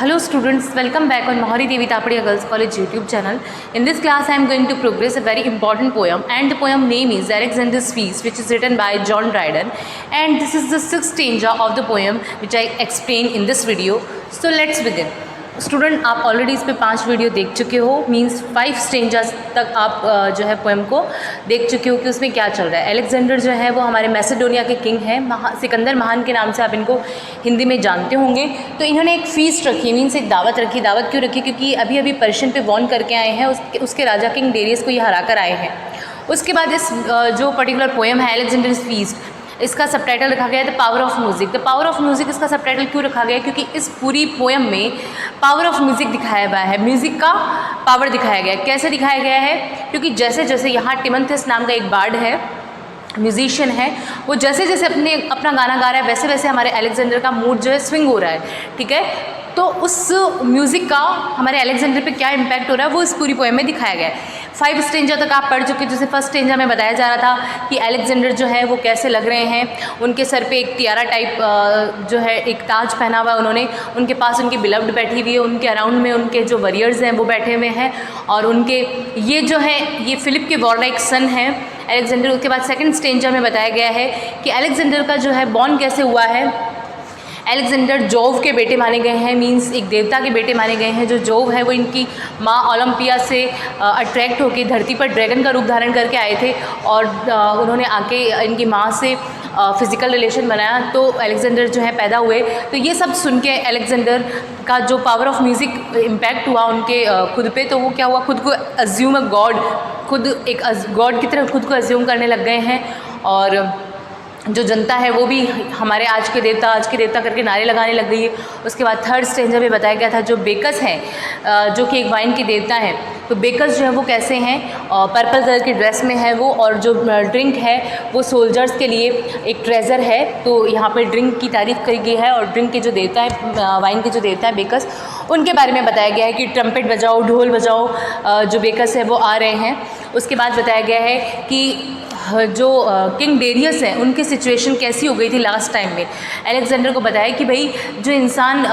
Hello students, welcome back on Mahari Devi Tapadia Girls College YouTube channel. In this class I am going to progress a very important poem, and the poem name is Alexander's Feast, which is written by John Dryden, and this is the sixth stanza of the poem which I explain in this video. So let's begin. Student आप already इस पे 5 video देख चुके हो, means 5 स्टेंजर्स तक आप जो है पोएम को देख चुके हो कि उसमें क्या चल रहा है। अलेक्जेंडर जो है वो हमारे मैसेडोनिया के किंग हैं, सिकंदर महान के नाम से आप इनको हिंदी में जानते होंगे। तो इन्होंने एक फीस्ट रखी, मीन्स एक दावत रखी। दावत क्यों रखी? क्योंकि अभी अभी पर्शियन पे वॉन करके आए हैं, उसके राजा किंग डेरियस को ये हरा कर आए हैं। उसके बाद इस जो पर्टिकुलर पोएम है अलेक्जेंडर्स फीस्ट, इसका सबटाइटल रखा गया है the power of music. The power of music इसका सबटाइटल क्यों रखा गया है? क्योंकि इस पूरी पोएम में पावर ऑफ म्यूज़िक दिखाया गया है, म्यूज़िक का पावर दिखाया गया है। कैसे दिखाया गया है? क्योंकि जैसे जैसे यहाँ टिमोथेस नाम का एक बार्ड है, म्यूजिशियन है, वो जैसे जैसे अपना गाना गा रहा है वैसे वैसे हमारे अलेक्जेंडर का मूड जो है स्विंग हो रहा है। ठीक है, तो उस म्यूज़िक का हमारे अलेक्जेंडर पे क्या इम्पैक्ट हो रहा है वो इस पूरी पोएम में दिखाया गया है। 5 स्टेंजा तक आप पढ़ चुके, जैसे फर्स्ट स्टेंजा में बताया जा रहा था कि अलेक्जेंडर जो है वो कैसे लग रहे हैं। उनके सर पे एक टियारा टाइप जो है एक ताज पहना हुआ है उन्होंने, उनके पास उनकी बिलव्ड बैठी हुई है, उनके अराउंड में उनके जो वॉरियर्स हैं वो बैठे हुए हैं, और उनके ये जो है ये फिलिप के वॉरलाइक सन हैं अलेक्जेंडर। उसके बाद सेकंड स्टेंजा में बताया गया है कि अलेक्जेंडर का जो है बॉर्न कैसे हुआ है। अलेक्जेंडर जोव के बेटे माने गए हैं, मींस एक देवता के बेटे माने गए हैं। जो जोव है वो इनकी माँ ओलंपिया से अट्रैक्ट होकर धरती पर ड्रैगन का रूप धारण करके आए थे, और उन्होंने आके इनकी माँ से फिज़िकल रिलेशन बनाया, तो अलेक्जेंडर जो है पैदा हुए। तो ये सब सुन के अलेक्जेंडर का जो पावर ऑफ म्यूज़िक इम्पैक्ट हुआ उनके खुद पे, तो वो क्या हुआ, खुद को अज्यूम अ गॉड, खुद एक गॉड की तरह खुद को अज्यूम करने लग गए हैं। और जो जनता है वो भी हमारे आज के देवता करके नारे लगाने लग गई है। उसके बाद थर्ड स्टेंजर में बताया गया था जो बेकस हैं, जो कि एक वाइन के देवता हैं, तो बेकस जो है वो कैसे हैं, पर्पल कलर की ड्रेस में है वो, और जो ड्रिंक है वो सोल्जर्स के लिए एक ट्रेजर है। तो यहाँ पे ड्रिंक की तारीफ़ करी गई है, और ड्रिंक के जो देवता है, वाइन के जो देवता है बेकस, उनके बारे में बताया गया है कि ट्रम्पेट बजाओ, ढोल बजाओ, जो बेकस है वो आ रहे हैं। उसके बाद बताया गया है कि जो किंग डेरियस हैं उनकी सिचुएशन कैसी हो गई थी लास्ट टाइम में। अलेक्जेंडर को बताया कि भाई जो इंसान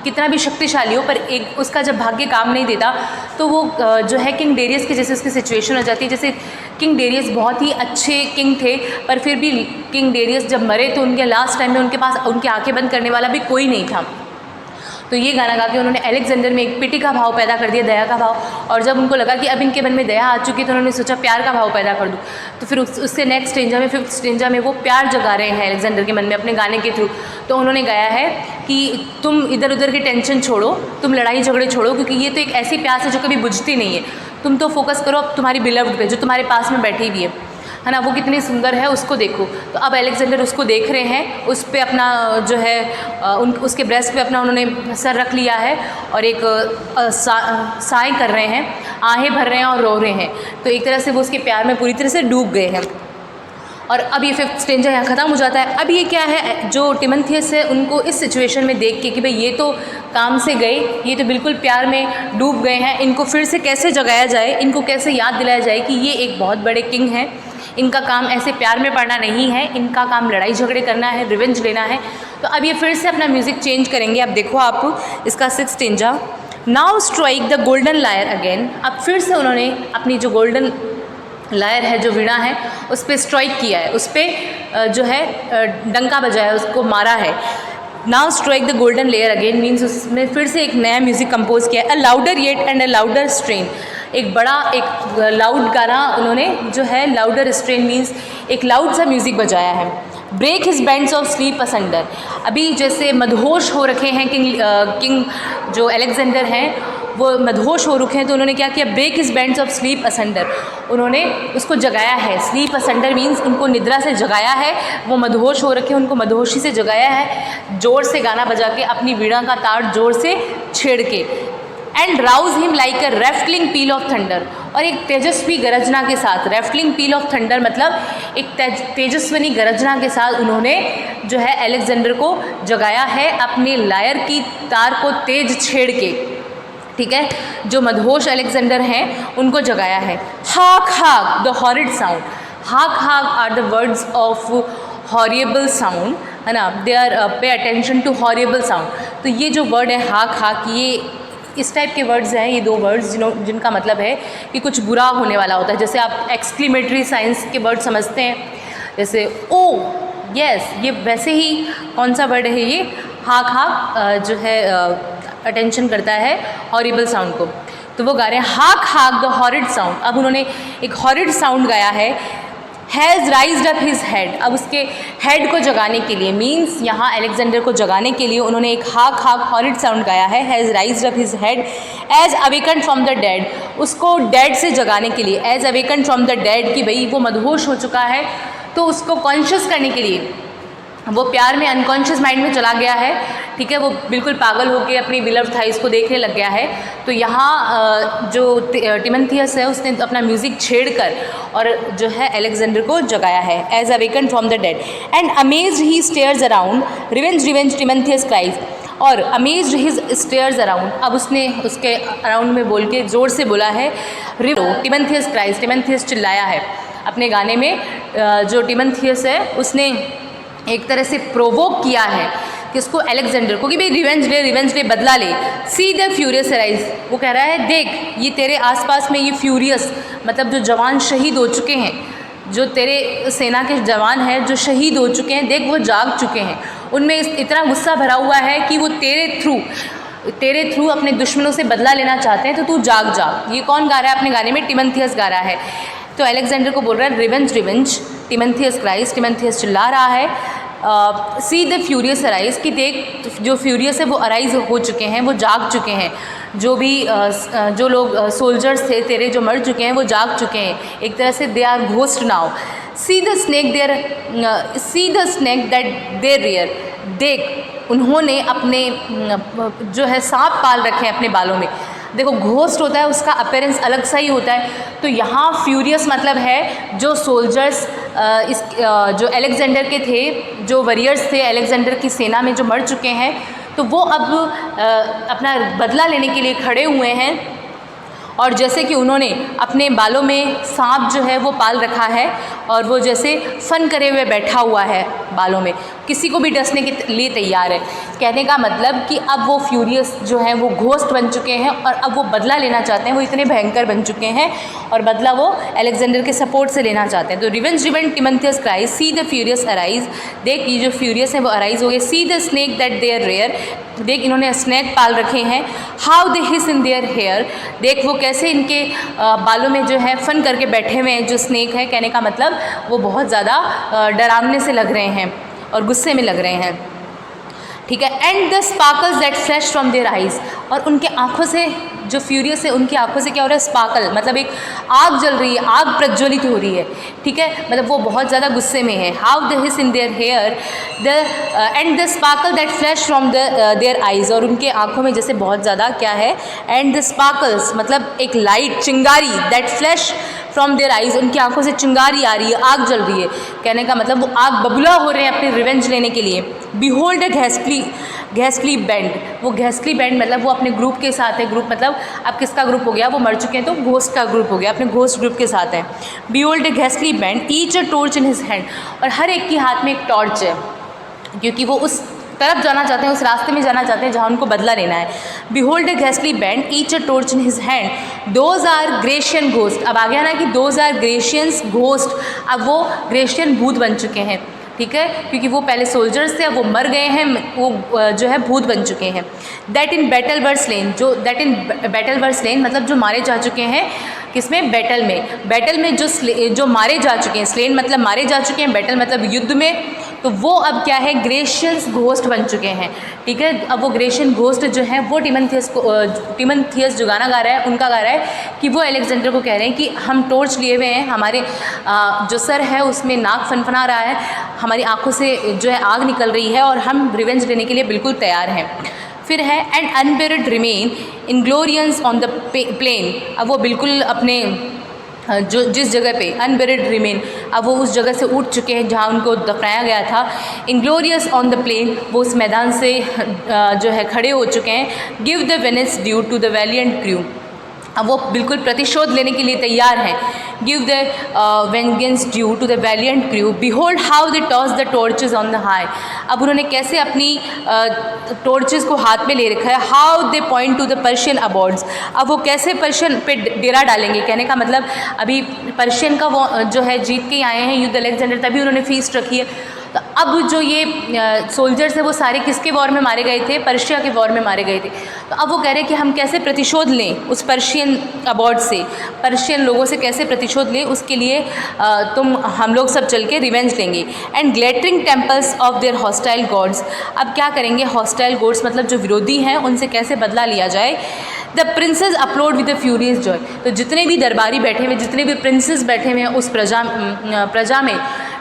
कितना भी शक्तिशाली हो पर एक उसका जब भाग्य काम नहीं देता तो वो जो है किंग डेरियस के जैसे उसकी सिचुएशन हो जाती है। जैसे किंग डेरियस बहुत ही अच्छे किंग थे, पर फिर भी किंग डेरियस जब मरे तो उनके लास्ट टाइम में उनके पास उनकी आंखें बंद करने वाला भी कोई नहीं था। तो ये गाना गा के उन्होंने अलेक्जेंडर में एक पिटी का भाव पैदा कर दिया, दया का भाव। और जब उनको लगा कि अब इनके मन में दया आ चुकी तो उन्होंने सोचा प्यार का भाव पैदा कर दूँ। तो फिर उससे नेक्स्ट स्टेंजा में, फिफ्थ स्टेंजा में वो प्यार जगा रहे हैं अलेक्जेंडर के मन में अपने गाने के थ्रू। तो उन्होंने गाया है कि तुम इधर उधर की टेंशन छोड़ो, तुम लड़ाई झगड़े छोड़ो, क्योंकि ये तो एक ऐसी प्यास है जो कभी बुझती नहीं है। तुम तो फोकस करो अब तुम्हारी बिलव्ड पे जो तुम्हारे पास में बैठी हुई है ना, वो कितनी सुंदर है उसको देखो। तो अब अलेक्जेंडर उसको देख रहे हैं, उस पर अपना जो है उसके ब्रेस्ट पे अपना उन्होंने सर रख लिया है, और एक साएँ कर रहे हैं, आहें भर रहे हैं और रो रहे हैं। तो एक तरह से वो उसके प्यार में पूरी तरह से डूब गए हैं। और अब ये फिफ्थ स्टेंजा यहाँ ख़त्म हो जाता है। अब ये क्या है, जो टिमोथेस है उनको इस सिचुएशन में देख के कि भाई ये तो काम से गए, ये तो बिल्कुल प्यार में डूब गए हैं, इनको फिर से कैसे जगाया जाए, इनको कैसे याद दिलाया जाए कि ये एक बहुत बड़े किंग हैं, इनका काम ऐसे प्यार में पड़ना नहीं है, इनका काम लड़ाई झगड़े करना है, रिवेंज लेना है। तो अब ये फिर से अपना म्यूज़िक चेंज करेंगे। अब देखो आप इसका sixth stanza, now strike the golden lyre again. अब फिर से उन्होंने अपनी जो गोल्डन लायर है, जो वीणा है, उस पर स्ट्राइक किया है, उस पर जो है डंका बजाया, उसको मारा है। Now strike the golden lyre again means उसमें फिर से एक नया म्यूज़िक कंपोज किया है। A louder yet and a louder strain, एक बड़ा एक लाउड गाना उन्होंने जो है, लाउडर स्ट्रेन मीन्स एक लाउड सा म्यूज़िक बजाया है। Break his bands of sleep asunder, अभी जैसे मदहोश हो रखे हैं किंग जो अलेक्जेंडर हैं वो मदहोश हो रखे हैं, तो उन्होंने क्या किया, break his bands of sleep asunder, उन्होंने उसको जगाया है। स्लीप असंडर मीन्स उनको निद्रा से जगाया है, वो मदहोश हो रखे हैं, उनको मदहोशी से जगाया है, ज़ोर से गाना बजा के, अपनी वीणा का तार ज़ोर से छेड़ के। And rouse him like a rattling peal of thunder, और एक तेजस्वी गरजना के साथ, रेफ्टलिंग पील ऑफ थंडर मतलब एक तेजस्विनी गरजना के साथ उन्होंने जो है अलेक्जेंडर को जगाया है, अपने लायर की तार को तेज छेड़ के। ठीक है, जो मदहोश अलेक्जेंडर हैं उनको जगाया है। हाक हाक the horrid sound, hark hark are the words of horrible sound, है ना, they are pay attention to horrible sound. तो ये जो वर्ड है हाक हाक, ये इस टाइप के वर्ड्स हैं, ये दो वर्ड्स जिनका मतलब है कि कुछ बुरा होने वाला होता है। जैसे आप एक्सक्लेमेटरी साइंस के वर्ड समझते हैं, जैसे ओ यस, ये वैसे ही कौन सा वर्ड है ये, हाक हाक जो है अटेंशन करता है हॉरिबल साउंड को। तो वो गा रहे हैं हाक हाक द हॉरिड साउंड। अब उन्होंने एक हॉरिड साउंड गाया है, has raised up his head. अब उसके हेड को जगाने के लिए, मीन्स यहाँ अलेक्जेंडर को जगाने के लिए उन्होंने एक हाक हाक हॉरिड साउंड गाया है, has raised up his head as awaken from the dead. उसको डेड से जगाने के लिए, as awaken from the dead, कि भाई वो मदहोश हो चुका है, तो उसको कॉन्शियस करने के लिए, वो प्यार में अनकॉन्शियस माइंड में चला गया है, ठीक है, वो बिल्कुल पागल होकर अपनी बिलव्ड थाइस को देखने लग गया है। तो यहाँ जो टिमोथेउस है उसने अपना म्यूज़िक छेड़कर और जो है अलेक्जेंडर को जगाया है, as awaken from the dead and amazed he stares around, revenge revenge Timotheus cries. और अमेज्ड हिज स्टेयर्स अराउंड, अब उसने उसके अराउंड में बोल के ज़ोर से बोला है, टिमोथेउस क्राइज, टिमोथेउस चिल्लाया है अपने गाने में। जो टिमोथेउस है उसने एक तरह से प्रोवोक किया है कि उसको अलेक्जेंडर को कि भाई रिवेंज ले, बदला ले। सी द फ्यूरियस राइज, वो कह रहा है देख ये तेरे आसपास में ये फ्यूरियस, मतलब जो जवान शहीद हो चुके हैं, जो तेरे सेना के जवान हैं जो शहीद हो चुके हैं, देख वो जाग चुके हैं, उनमें इतना गुस्सा भरा हुआ है कि वो तेरे थ्रू अपने दुश्मनों से बदला लेना चाहते हैं, तो तू जाग जा। ये कौन गा रहा है अपने गाने में? टिमोथेउस गा रहा है। तो अलेक्जेंडर को बोल रहा है रिवेंज, टिमोथेउस क्राइज, टिमोथेउस चिल्ला रहा है सी द फ्यूरियस अराइज, कि देख जो फ्यूरियस है वो अराइज हो चुके हैं, वो जाग चुके हैं, जो भी जो लोग सोल्जर्स थे तेरे जो मर चुके हैं वो जाग चुके हैं, एक तरह से they are ghost now. See the snake that there rear, देख उन्होंने अपने जो है सांप पाल रखे हैं अपने बालों में। देखो घोस्ट होता है उसका अपीयरेंस अलग सा ही होता है, तो यहाँ फ्यूरियस मतलब है जो सोल्जर्स जो अलेक्जेंडर के थे, जो वॉरियर्स थे अलेक्जेंडर की सेना में जो मर चुके हैं, तो वो अब अपना बदला लेने के लिए खड़े हुए हैं। और जैसे कि उन्होंने अपने बालों में सांप जो है वो पाल रखा है और वो जैसे फन करे हुए बैठा हुआ है बालों में, किसी को भी डसने के लिए तैयार है। कहने का मतलब कि अब वो फ्यूरियस जो हैं वो घोस्ट बन चुके हैं और अब वो बदला लेना चाहते हैं, वो इतने भयंकर बन चुके हैं और बदला वो अलेक्जेंडर के सपोर्ट से लेना चाहते हैं। तो revenge Timotheus cries, see the furious arise, देख ये जो फ्यूरियस है वो अराइज हो गए। See the snake that their rear, देख इन्होंने स्नेक पाल रखे हैं। How they hiss in their hair, देख वो कैसे इनके बालों में जो है फन करके बैठे हुए हैं। जो स्नेक है कहने का मतलब वो बहुत ज़्यादा डरावने से लग रहे हैं और गुस्से में लग रहे हैं, ठीक है। And the sparkles that flash from their eyes, और उनके आँखों से जो फ्यूरियस है उनकी आँखों से क्या हो रहा है? स्पार्कल, मतलब एक आग जल रही है, आग प्रज्वलित हो रही है, ठीक है, मतलब वो बहुत ज़्यादा गुस्से में है। How the hiss in their hair the and the sparkle that flash from their eyes, और उनके आँखों में जैसे बहुत ज़्यादा क्या है? एंड द स्पार्कल्स मतलब एक लाइट चिंगारी, that flash from their eyes, उनकी आंखों से चिंगारी आ रही है, आग जल रही है। कहने का मतलब वो आग बबूला हो रहे हैं अपनी रिवेंज लेने के लिए। बिहोल्ड अ घैस्टली बैंड, वो घैस्टली बैंड मतलब वो अपने ग्रुप के साथ है। ग्रुप मतलब अब किसका ग्रुप हो गया? वो मर चुके हैं तो घोस्ट का ग्रुप हो गया, अपने घोस्ट ग्रुप के साथ है। Behold a ghastly band, each a torch in his hand, और हर एक के हाथ में एक टॉर्च है, क्योंकि वो उस तरफ जाना चाहते हैं, उस रास्ते में जाना चाहते हैं जहाँ उनको बदला लेना है। Behold a ghastly band, each a torch in his hand, those are Grecian ghost. अब आ गया ना कि दोज आर ग्रेशियंस घोस्ट, अब वो ग्रेशियन भूत बन चुके हैं, ठीक है, क्योंकि वो पहले सोल्जर्स थे, अब वो मर गए हैं, वो जो है भूत बन चुके हैं। That in battle were slain, जो that in battle were slain मतलब जो मारे जा चुके हैं, किसमें? बैटल में जो मारे जा चुके हैं। स्लेन मतलब मारे जा चुके हैं, बैटल मतलब युद्ध में, तो वो अब क्या है? ग्रेशियस घोस्ट बन चुके हैं, ठीक है। अब वो ग्रेशियन घोस्ट जो है वो टिमोथेउस जो गाना गा रहा है उनका गा रहा है कि वो अलेक्जेंडर को कह रहे हैं कि हम टॉर्च लिए हुए हैं, हमारे जो सर है उसमें नाक फनफना रहा है, हमारी आंखों से जो है आग निकल रही है और हम रिवेंज लेने के लिए बिल्कुल तैयार हैं। फिर है and unburied remain inglorious on the plain, अब वो बिल्कुल अपने जो जिस जगह पे अनबेरिड रिमेन, अब वो उस जगह से उठ चुके हैं जहाँ उनको दफनाया गया था। इनग्लोरियस ऑन द प्लेन, वो उस मैदान से जो है खड़े हो चुके हैं। Give the vengeance due to the valiant crew, अब वो बिल्कुल प्रतिशोध लेने के लिए तैयार हैं। Give the vengeance due to the valiant crew, behold how they toss the torches on the high. अब उन्होंने कैसे अपनी टॉर्चेस को हाथ में ले रखा है। How they point to the Persian abodes, अब वो कैसे पर्शियन पे डेरा डालेंगे। कहने का मतलब अभी पर्शियन का वो जो है जीत के आए हैं युद्ध अलेक्जेंडर, तभी उन्होंने फीस्ट रखी है। तो अब जो ये सोल्जर्स हैं वो सारे किसके वॉर में मारे गए थे, पर्शिया के वॉर में मारे गए थे। तो अब वो कह रहे हैं कि हम कैसे प्रतिशोध लें उस पर्शियन अबॉर्ड से, पर्शियन लोगों से कैसे प्रतिशोध लें, उसके लिए हम लोग सब चल के रिवेंज लेंगे। And glittering temples of their hostile gods, अब क्या करेंगे, हॉस्टाइल गॉड्स मतलब जो विरोधी हैं उनसे कैसे बदला लिया जाए। The princess upload with the furious Joy, तो जितने भी दरबारी बैठे हुए, जितने भी प्रिंसेस बैठे हुए हैं उस प्रजा में,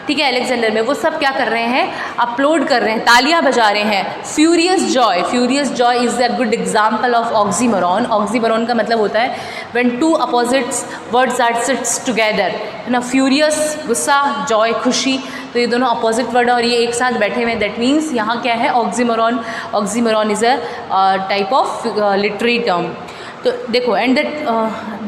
ठीक है, अलेक्जेंडर में, वो सब क्या कर रहे हैं, अपलोड कर रहे हैं, तालियां बजा रहे हैं। Furious joy, furious joy is a good example of oxymoron. Oxymoron का मतलब होता है when two opposites words are sits together, है ना। फ्यूरियस गुस्सा, जॉय खुशी, तो ये दोनों अपोजिट वर्ड और ये एक साथ बैठे हुए हैं, दैट मीन्स यहाँ क्या है, oxymoron. Oxymoron is a type of literary term. तो देखो, and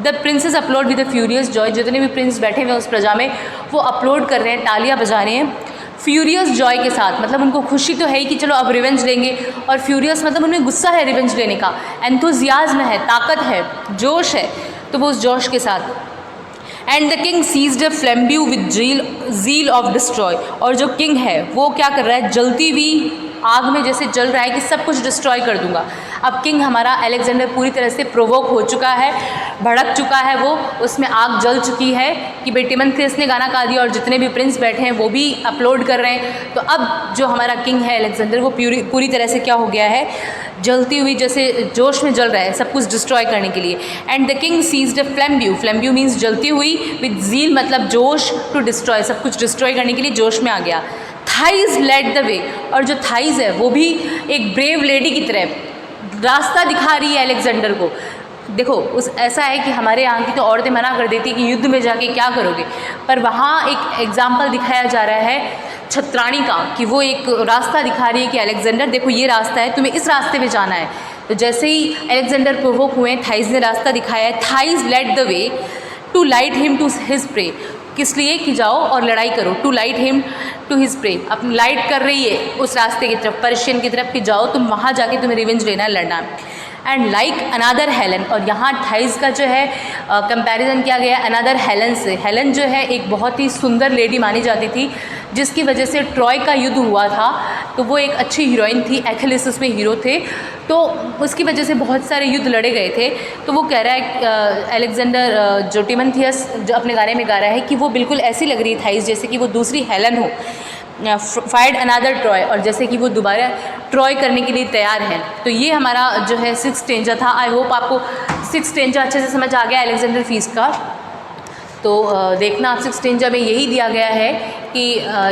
the princess upload with the furious Joy, जितने भी प्रिंस बैठे हुए हैं उस प्रजा में वो अपलोड कर रहे हैं, तालियां बजा रहे हैं फ्यूरियस जॉय के साथ। मतलब उनको खुशी तो है ही कि चलो अब रिवेंज लेंगे, और फ्यूरियस मतलब उन्हें गुस्सा है रिवेंज लेने का, एंथुजियाज्म है, ताकत है, जोश है, तो वो उस जोश के साथ। And the king seized a flambeau with zeal of destroy, और जो किंग है वो क्या कर रहा है, जलती हुई आग में जैसे जल रहा है कि सब कुछ डिस्ट्रॉय कर दूंगा। अब किंग हमारा अलेक्जेंडर पूरी तरह से प्रोवोक हो चुका है, भड़क चुका है, वो उसमें आग जल चुकी है कि भाई टिमोथेउस ने गाना गा दिया और जितने भी प्रिंस बैठे हैं वो भी अपलोड कर रहे हैं। तो अब जो हमारा किंग है अलेक्जेंडर, वो पूरी तरह से क्या हो गया है, जलती हुई जैसे जोश में जल रहा है सब कुछ डिस्ट्रॉय करने के लिए। And the king seized a flambeau, flambeau means जलती हुई, विद जील मतलब जोश, टू डिस्ट्रॉय सब कुछ डिस्ट्रॉय करने के लिए जोश में आ गया। थाइज लेड द वे, और जो थाइज है वो भी एक ब्रेव लेडी की तरह रास्ता दिखा रही है अलेक्जेंडर को। देखो, उस ऐसा है कि हमारे यहाँ की तो औरतें मना कर देती कि युद्ध में जाके क्या करोगे, पर वहाँ एक एग्जाम्पल दिखाया जा रहा है छत्राणी का, कि वो एक रास्ता दिखा रही है कि अलेक्जेंडर देखो ये रास्ता है, तुम्हें इस रास्ते पे जाना है। तो जैसे ही अलेक्जेंडर प्रोवोक हुए, थाइज ने रास्ता दिखाया है। Thais led the way to light him to his prey, किस लिए कि जाओ और लड़ाई करो। To light him to his prey, अपनी लाइट कर रही है उस रास्ते की तरफ, पर्शियन की तरफ, कि जाओ तुम वहाँ जाके तुम्हें रिवेंज लेना है, लड़ना है। एंड लाइक अनदर हेलन, और यहाँ थाइज का जो है कंपैरिजन किया गया अनदर हेलन से। हेलन जो है एक बहुत ही सुंदर लेडी मानी जाती थी, जिसकी वजह से ट्रॉय का युद्ध हुआ था, तो वो एक अच्छी हीरोइन थी, एखिलेस उसमें हीरो थे, तो उसकी वजह से बहुत सारे युद्ध लड़े गए थे। तो वो कह रहा है अलेक्जेंडर जो टिमोथेउस जो अपने गाने में गा रहा है कि वो बिल्कुल ऐसी लग रही है थाइज जैसे कि वो दूसरी हेलन हो, फाइड अनदर ट्रॉय, और जैसे कि वो दोबारा ट्रॉय करने के लिए तैयार हैं। तो ये हमारा जो है 6th स्टेंजा था। आई होप आपको 6th स्टेंजा अच्छे से समझ आ गया अलेक्जेंडर फीस्ट का। तो देखना आप 6th स्टेंजा में यही दिया गया है कि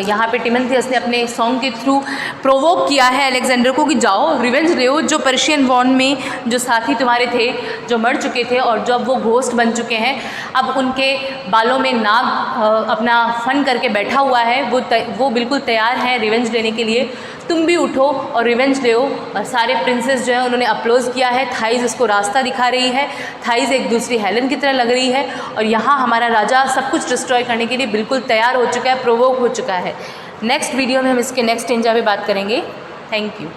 यहाँ पे टिमोथेउस ने अपने सॉन्ग के थ्रू प्रोवोक किया है अलेक्जेंडर को कि जाओ रिवेंज लो, जो पर्शियन वॉर में जो साथी तुम्हारे थे जो मर चुके थे और जब वो घोस्ट बन चुके हैं, अब उनके बालों में नाग अपना फन करके बैठा हुआ है, वो बिल्कुल तैयार हैं रिवेंज लेने के लिए। तुम भी उठो और रिवेंज ले। और सारे प्रिंसेस जो है उन्होंने अप्लोज किया है, थाइज उसको रास्ता दिखा रही है, थाइज एक दूसरी हेलन की तरह लग रही है, और यहाँ हमारा राजा सब कुछ डिस्ट्रॉय करने के लिए बिल्कुल तैयार हो चुका है, प्रोवोक हो चुका है। नेक्स्ट वीडियो में हम इसके नेक्स्ट स्टेंजा पे बात करेंगे। Thank you.